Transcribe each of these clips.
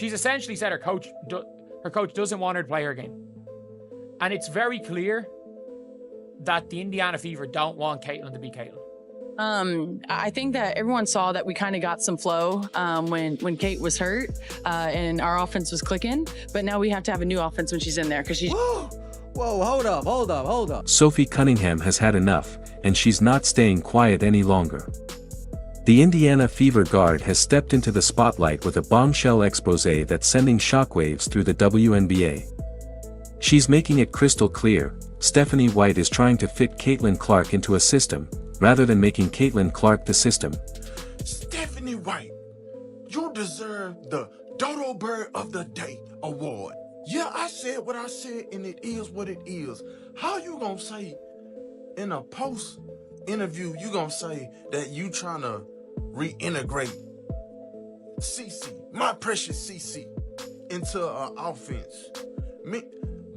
She's essentially said her coach doesn't want her to play her game. And it's very clear that the Indiana Fever don't want Caitlin to be Caitlin. I think that everyone saw that we kind of got some flow when Kate was hurt and our offense was clicking. But now we have to have a new offense when she's in there because she's... Whoa, hold up. Sophie Cunningham has had enough, and she's not staying quiet any longer. The Indiana Fever guard has stepped into the spotlight with a bombshell expose that's sending shockwaves through the WNBA. She's making it crystal clear, Stephanie White is trying to fit Caitlin Clark into a system, rather than making Caitlin Clark the system. Stephanie White, you deserve the Dodo Bird of the Day award. Yeah, I said what I said, and it is what it is. How you gonna say in a post interview, you gonna say that you trying to reintegrate CC, my precious CC, into an offense?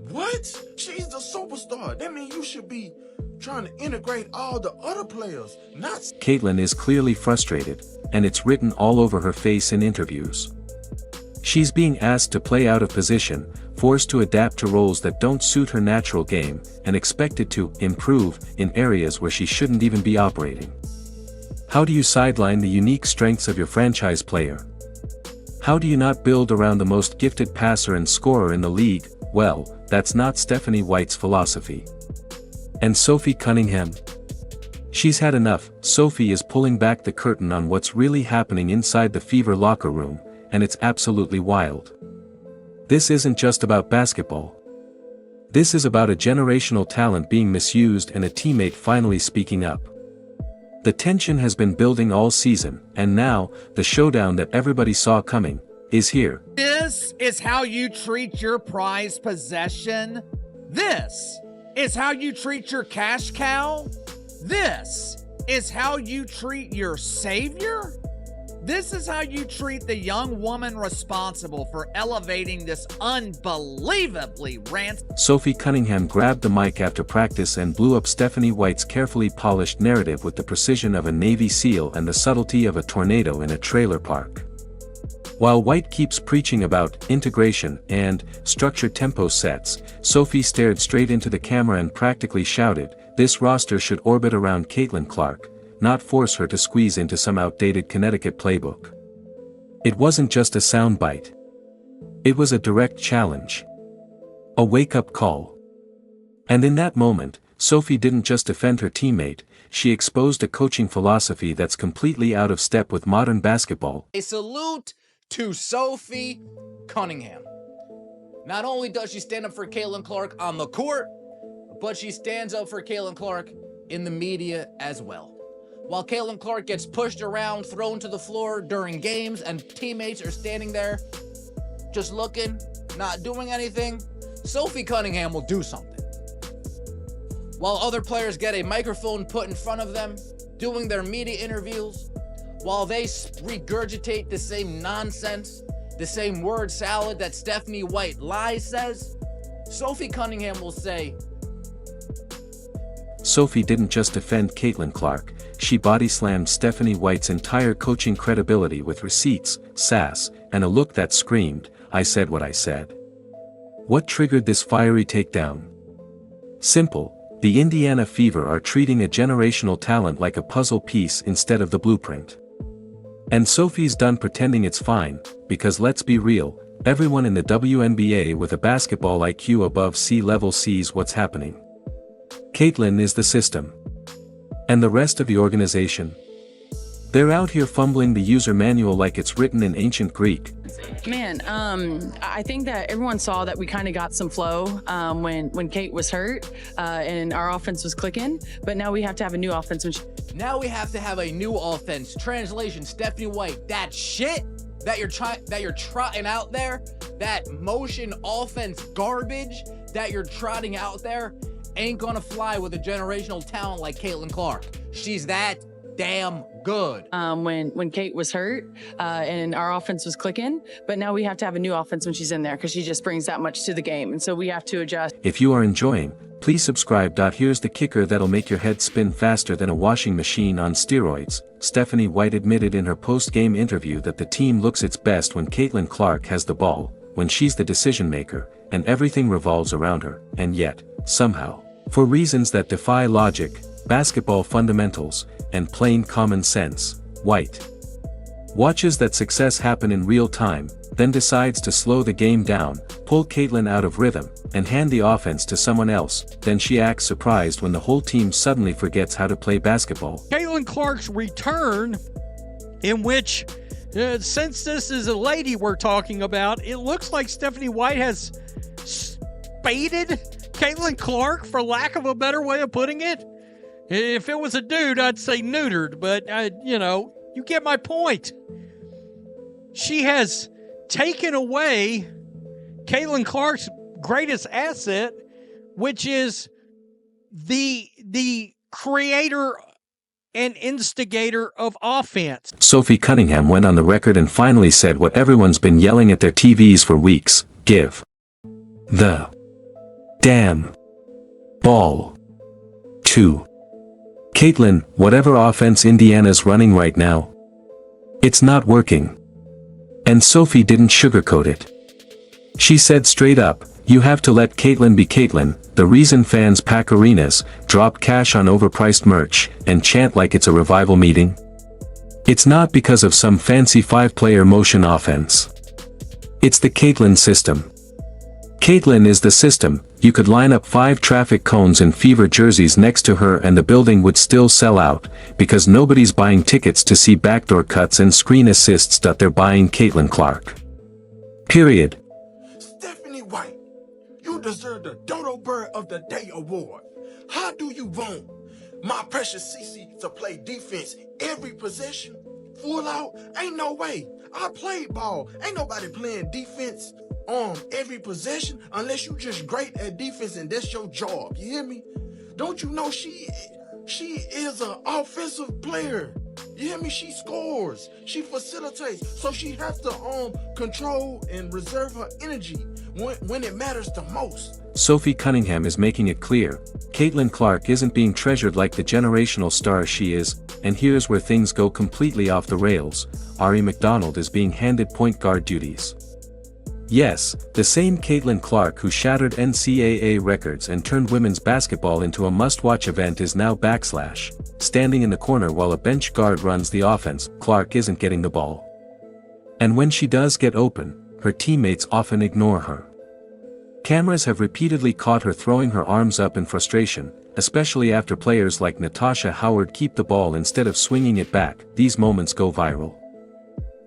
What? She's the superstar. That means you should be trying to integrate all the other players, not... Caitlin is clearly frustrated, and it's written all over her face in interviews. She's being asked to play out of position, forced to adapt to roles that don't suit her natural game, and expected to improve in areas where she shouldn't even be operating. How do you sideline the unique strengths of your franchise player? How do you not build around the most gifted passer and scorer in the league? Well, that's not Stephanie White's philosophy. And Sophie Cunningham? She's had enough. Sophie is pulling back the curtain on what's really happening inside the Fever locker room, and it's absolutely wild. This isn't just about basketball. This is about a generational talent being misused and a teammate finally speaking up. The tension has been building all season, and now, the showdown that everybody saw coming, is here. This is how you treat your prized possession? This is how you treat your cash cow? This is how you treat your savior? This is how you treat the young woman responsible for elevating this unbelievably Sophie Cunningham grabbed the mic after practice and blew up Stephanie White's carefully polished narrative with the precision of a Navy SEAL and the subtlety of a tornado in a trailer park. While White keeps preaching about integration and structured tempo sets, Sophie stared straight into the camera and practically shouted, "This roster should orbit around Caitlin Clark, not force her to squeeze into some outdated Connecticut playbook." It wasn't just a soundbite. It was a direct challenge. A wake-up call. And in that moment, Sophie didn't just defend her teammate, she exposed a coaching philosophy that's completely out of step with modern basketball. A salute to Sophie Cunningham. Not only does she stand up for Caitlin Clark on the court, but she stands up for Caitlin Clark in the media as well. While Caitlin Clark gets pushed around, thrown to the floor during games, and teammates are standing there just looking, not doing anything, Sophie Cunningham will do something. While other players get a microphone put in front of them, doing their media interviews, while they regurgitate the same nonsense, the same word salad that Stephanie White lies says, Sophie Cunningham will say, Sophie didn't just defend Caitlin Clark, she body-slammed Stephanie White's entire coaching credibility with receipts, sass, and a look that screamed, "I said what I said." What triggered this fiery takedown? Simple, the Indiana Fever are treating a generational talent like a puzzle piece instead of the blueprint. And Sophie's done pretending it's fine, because let's be real, everyone in the WNBA with a basketball IQ above sea level sees what's happening. Caitlin is the system. And the rest of the organization? They're out here fumbling the user manual like it's written in ancient Greek. Man, I think that everyone saw that we kind of got some flow when Kate was hurt and our offense was clicking, but now we have to have a new offense. Now we have to have a new offense. Translation, Stephanie White, that shit that you're trotting out there, that motion offense garbage that you're trotting out there, ain't gonna fly with a generational talent like Caitlin Clark. She's that damn good. When Kate was hurt and our offense was clicking, but now we have to have a new offense when she's in there because she just brings that much to the game, and so we have to adjust. If you are enjoying, please subscribe. Here's the kicker that'll make your head spin faster than a washing machine on steroids. Stephanie White admitted in her post-game interview that the team looks its best when Caitlin Clark has the ball, when she's the decision maker, and everything revolves around her, and yet, somehow, for reasons that defy logic, basketball fundamentals, and plain common sense, White watches that success happen in real time, then decides to slow the game down, pull Caitlin out of rhythm, and hand the offense to someone else. Then she acts surprised when the whole team suddenly forgets how to play basketball. Caitlin Clark's return, in which, since this is a lady we're talking about, it looks like Stephanie White has spaded Caitlin Clark, for lack of a better way of putting it. If it was a dude, I'd say neutered, but, you get my point. She has taken away Caitlin Clark's greatest asset, which is the creator and instigator of offense. Sophie Cunningham went on the record and finally said what everyone's been yelling at their TVs for weeks: give the damn ball to Caitlin. Whatever offense Indiana's running right now, it's not working. And Sophie didn't sugarcoat it. She said straight up, you have to let Caitlin be Caitlin. The reason fans pack arenas, drop cash on overpriced merch, and chant like it's a revival meeting? It's not because of some fancy 5-player motion offense. It's the Caitlin system. Caitlin is the system. You could line up 5 traffic cones in Fever jerseys next to her and the building would still sell out, because nobody's buying tickets to see backdoor cuts and screen assists. They're buying Caitlin Clark. Period. Stephanie White, you deserve the Dodo Bird of the Day award. How do you want my precious Cece to play defense every possession? Full out? Ain't no way. I played ball. Ain't nobody playing defense every possession unless you just great at defense and that's your job. You hear me? Don't you know she is an offensive player? You hear me? She scores. She facilitates. So she has to control and reserve her energy when it matters the most. Sophie Cunningham is making it clear, Caitlin Clark isn't being treasured like the generational star she is, and here's where things go completely off the rails. Ari McDonald is being handed point guard duties. Yes, the same Caitlin Clark who shattered NCAA records and turned women's basketball into a must-watch event is now standing in the corner while a bench guard runs the offense. Clark isn't getting the ball. And when she does get open, her teammates often ignore her. Cameras have repeatedly caught her throwing her arms up in frustration, especially after players like Natasha Howard keep the ball instead of swinging it back. These moments go viral.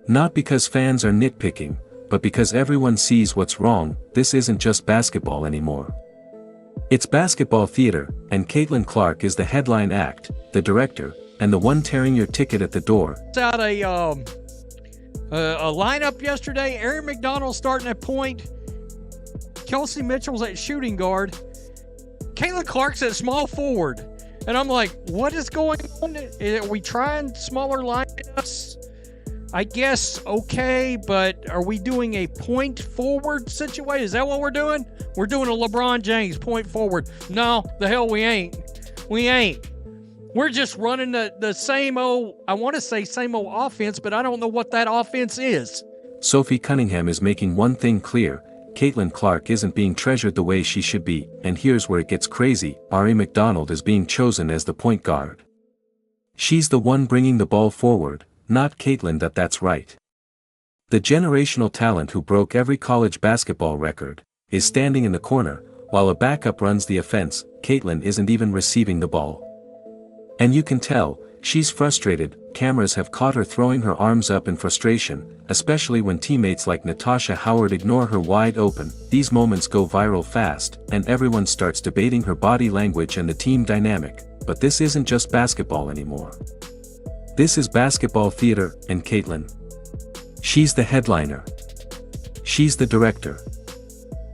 Not because fans are nitpicking, but because everyone sees what's wrong. This isn't just basketball anymore. It's basketball theater, and Caitlin Clark is the headline act, the director, and the one tearing your ticket at the door. Out a lineup yesterday. Aaron McDonald starting at point. Kelsey Mitchell's at shooting guard. Caitlin Clark's at small forward. And I'm like, what is going on? Are we trying smaller lineups? I guess, okay, but are we doing a point forward situation? Is that what we're doing? We're doing a LeBron James point forward. No, the hell we ain't. We ain't. We're just running the same old, I want to say same old offense, but I don't know what that offense is. Sophie Cunningham is making one thing clear, Caitlin Clark isn't being treasured the way she should be, and here's where it gets crazy, Ari McDonald is being chosen as the point guard. She's the one bringing the ball forward, not Caitlin. That's right. The generational talent who broke every college basketball record is standing in the corner, while a backup runs the offense. Caitlin isn't even receiving the ball. And you can tell, she's frustrated. Cameras have caught her throwing her arms up in frustration, especially when teammates like Natasha Howard ignore her wide open. These moments go viral fast, and everyone starts debating her body language and the team dynamic. But this isn't just basketball anymore. This is basketball theater, and Caitlin. She's the headliner. She's the director.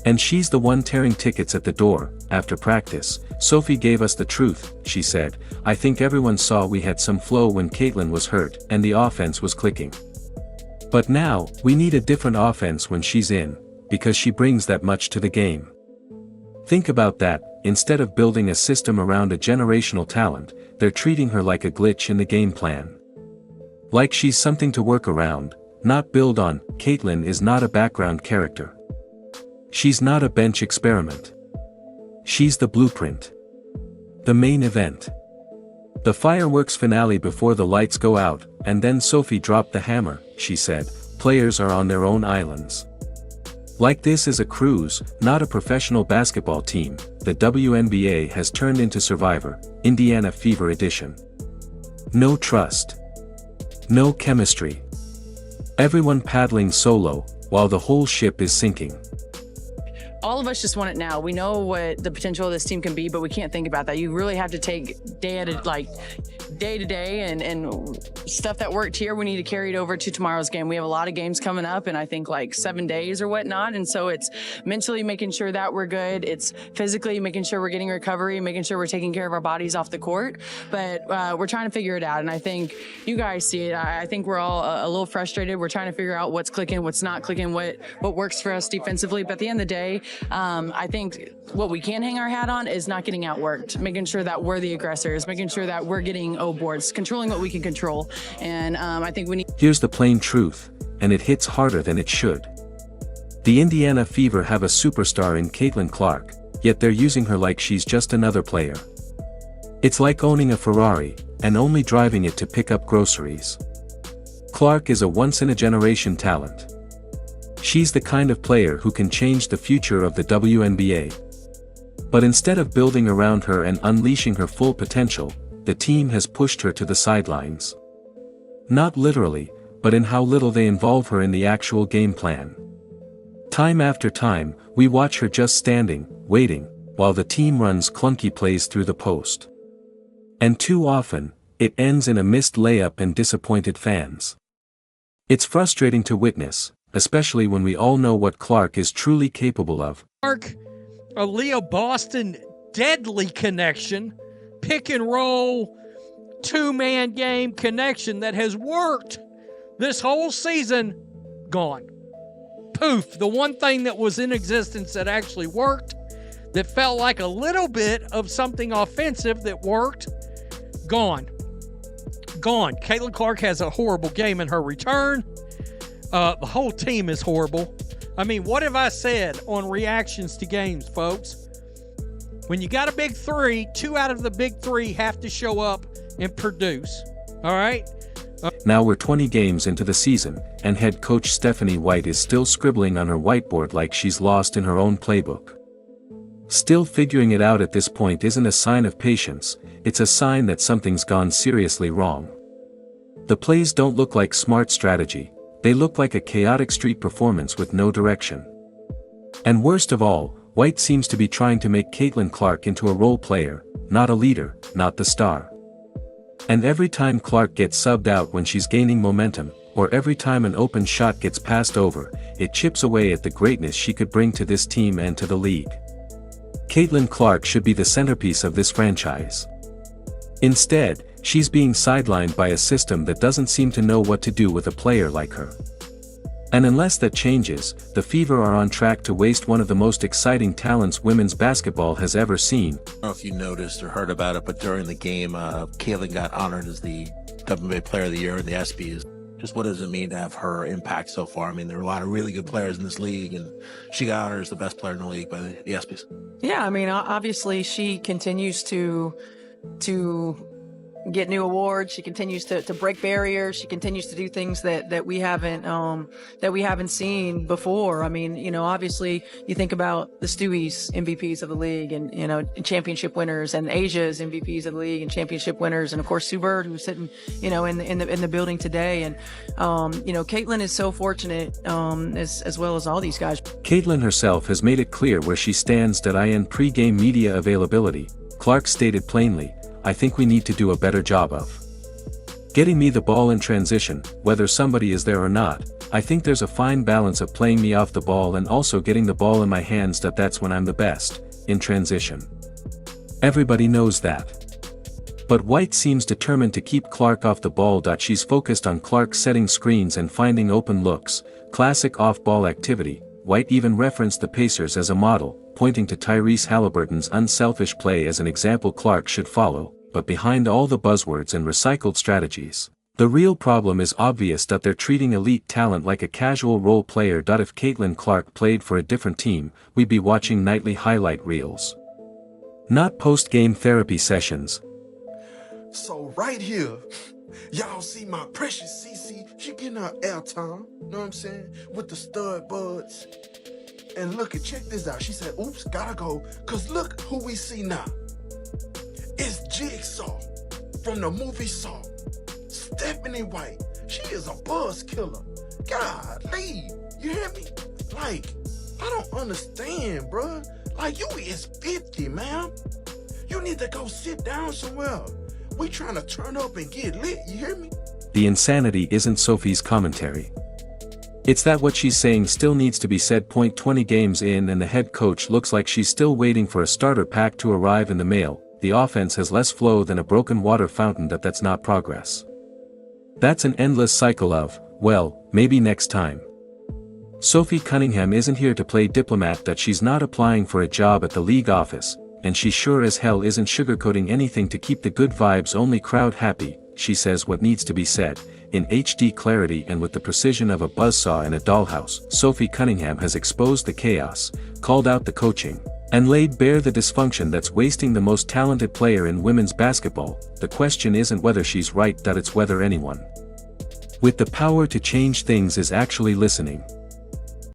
And she's the one tearing tickets at the door. After practice, Sophie gave us the truth, she said. I think everyone saw we had some flow when Caitlin was hurt and the offense was clicking. But now, we need a different offense when she's in, because she brings that much to the game. Think about that, instead of building a system around a generational talent, they're treating her like a glitch in the game plan. Like she's something to work around, not build on. Caitlin is not a background character. She's not a bench experiment. She's the blueprint. The main event. The fireworks finale before the lights go out, and then Sophie dropped the hammer, she said, players are on their own islands. Like this is a cruise, not a professional basketball team, the WNBA has turned into Survivor, Indiana Fever Edition. No trust. No chemistry. Everyone paddling solo, while the whole ship is sinking. All of us just want it now. We know what the potential of this team can be, but we can't think about that. You really have to take day to day and stuff that worked here, we need to carry it over to tomorrow's game. We have a lot of games coming up in I think like 7 days or whatnot. And so it's mentally making sure that we're good. It's physically making sure we're getting recovery, making sure we're taking care of our bodies off the court. But we're trying to figure it out. And I think you guys see it. I think we're all a little frustrated. We're trying to figure out what's clicking, what's not clicking, what works for us defensively. But at the end of the day, I think what we can hang our hat on is not getting outworked, making sure that we're the aggressors, making sure that we're getting O boards, controlling what we can control. And I think we need. Here's the plain truth, and it hits harder than it should. The Indiana Fever have a superstar in Caitlin Clark, yet they're using her like she's just another player. It's like owning a Ferrari, and only driving it to pick up groceries. Clark is a once-in-a-generation talent. She's the kind of player who can change the future of the WNBA. But instead of building around her and unleashing her full potential, the team has pushed her to the sidelines. Not literally, but in how little they involve her in the actual game plan. Time after time, we watch her just standing, waiting, while the team runs clunky plays through the post. And too often, it ends in a missed layup and disappointed fans. It's frustrating to witness, especially when we all know what Clark is truly capable of. Clark, a Leah Boston deadly connection, pick and roll, two-man game connection that has worked this whole season, gone. Poof, the one thing that was in existence that actually worked, that felt like a little bit of something offensive that worked, gone. Gone. Caitlin Clark has a horrible game in her return. The whole team is horrible. I mean, what have I said on reactions to games, folks? When you got a big three, 2 out of the big 3 have to show up and produce. All right? Now we're 20 games into the season, and head coach Stephanie White is still scribbling on her whiteboard like she's lost in her own playbook. Still figuring it out at this point isn't a sign of patience, it's a sign that something's gone seriously wrong. The plays don't look like smart strategy, they look like a chaotic street performance with no direction. And worst of all, White seems to be trying to make Caitlin Clark into a role player, not a leader, not the star. And every time Clark gets subbed out when she's gaining momentum, or every time an open shot gets passed over, it chips away at the greatness she could bring to this team and to the league. Caitlin Clark should be the centerpiece of this franchise. Instead, she's being sidelined by a system that doesn't seem to know what to do with a player like her. And unless that changes, the Fever are on track to waste one of the most exciting talents women's basketball has ever seen. I don't know if you noticed or heard about it, but during the game, Caitlin got honored as the WNBA Player of the Year in the ESPYs. Just what does it mean to have her impact so far? I mean, there are a lot of really good players in this league, and she got honored as the best player in the league by the ESPYs. Yeah, I mean, obviously she continues to get new awards. She continues to break barriers. She continues to do things that we haven't seen before. I mean, you know, obviously you think about the Stewies MVPs of the league and, you know, championship winners, and Asia's MVPs of the league and championship winners. And of course, Sue Bird, who's sitting, you know, in the building today. And, you know, Caitlin is so fortunate, as well as all these guys. Caitlin herself has made it clear where she stands in pre-game media availability. Clark stated plainly, I think we need to do a better job of getting me the ball in transition, whether somebody is there or not. I think there's a fine balance of playing me off the ball and also getting the ball in my hands. That's when I'm the best, in transition. Everybody knows that. But White seems determined to keep Clark off the ball. She's focused on Clark setting screens and finding open looks, classic off-ball activity. White even referenced the Pacers as a model, pointing to Tyrese Halliburton's unselfish play as an example Clark should follow. But behind all the buzzwords and recycled strategies, the real problem is obvious that they're treating elite talent like a casual role player. If Caitlin Clark played for a different team, we'd be watching nightly highlight reels, not post-game therapy sessions. So right here, y'all see my precious CC. She getting her airtime, know what I'm saying? With the stud buds. And look, check this out. She said, oops, gotta go. Cause look who we see now. It's Jigsaw from the movie Saw. Stephanie White. She is a buzz killer. Golly, you hear me? Like, I don't understand, bruh. Like, you is 50, man. You need to go sit down somewhere. We trying to turn up and get lit, you hear me? The insanity isn't Sophie's commentary. It's that what she's saying still needs to be said. 20 games in and the head coach looks like she's still waiting for a starter pack to arrive in the mail. The offense has less flow than a broken water fountain. That's not progress. That's an endless cycle of, well, maybe next time. Sophie Cunningham isn't here to play diplomat. She's not applying for a job at the league office, and she sure as hell isn't sugarcoating anything to keep the good vibes only crowd happy. She says what needs to be said, in HD clarity and with the precision of a buzzsaw in a dollhouse. Sophie Cunningham has exposed the chaos, called out the coaching, and laid bare the dysfunction that's wasting the most talented player in women's basketball. The question isn't whether she's right, it's whether anyone with the power to change things is actually listening.